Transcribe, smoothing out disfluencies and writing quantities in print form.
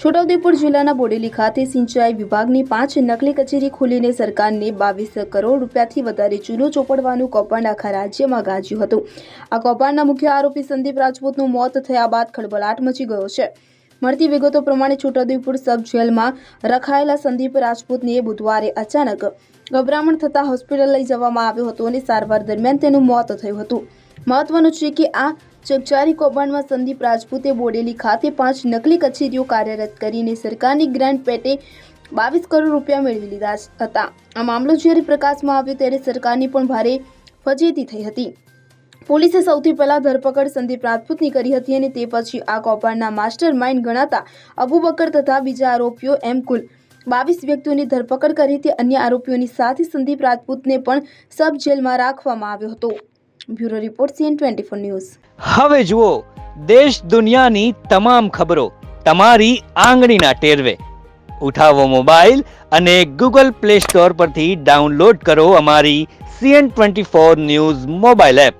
છોટાઉદેપુર જિલ્લાના બોડેલી ખાતે સિંચાઈ વિભાગની 5 નકલી કચેરી ખોલીને સરકારને 22 કરોડ રૂપિયાથી વધારે ચૂનો ચોપડવાનું કૌભાંડ આખા રાજ્યમાં ગાજ્યું હતું। આ કૌભાંડના મુખ્ય આરોપી સંદીપ રાજપૂતનું મોત થયા બાદ ખળભળાટ મચી ગયો છે। મળતી વિગતો પ્રમાણે છોટાઉદેપુર સબ જેલમાં રખાયેલા સંદીપ રાજપૂતને બુધવારે અચાનક ગભરામણ થતા હોસ્પિટલ લઈ જવામાં આવ્યો હતો અને સારવાર દરમિયાન તેનું મોત થયું હતું। મહત્વનું છે કે આ ચકચારી કૌભાંડમાં સંદીપ રાજપૂતે બોડેલી ખાતે 5 નકલી કચેરીઓ કાર્યરત કરીને સરકારની ગ્રાન્ટ પેટે 22 કરોડ રૂપિયા મેળવી લીધા હતા। આ મામલો જ્યારે પ્રકાશમાં આવ્યો ત્યારે સરકારની પણ ભારે ફજેતી થઈ હતી। પોલીસે સૌથી પહેલા ધરપકડ સંદીપ રાજપૂતની કરી હતી અને તે પછી આ કૌભાંડના માસ્ટર માઇન્ડ ગણાતા અબુબકર તથા બીજા આરોપીઓ એમ કુલ 22 વ્યક્તિઓની ધરપકડ કરી હતી। અન્ય આરોપીઓની સાથે સંદીપ રાજપૂતને પણ સબ જેલમાં રાખવામાં આવ્યો હતો। Bureau report CN24 news. હવે જુઓ દેશ દુનિયાની તમામ ખબરો તમારી આંગળીના ટેરવે। ઉઠાવો મોબાઈલ અને Google Play Store પરથી ડાઉનલોડ કરો અમારી CN24 ન્યૂઝ મોબાઈલ એપ।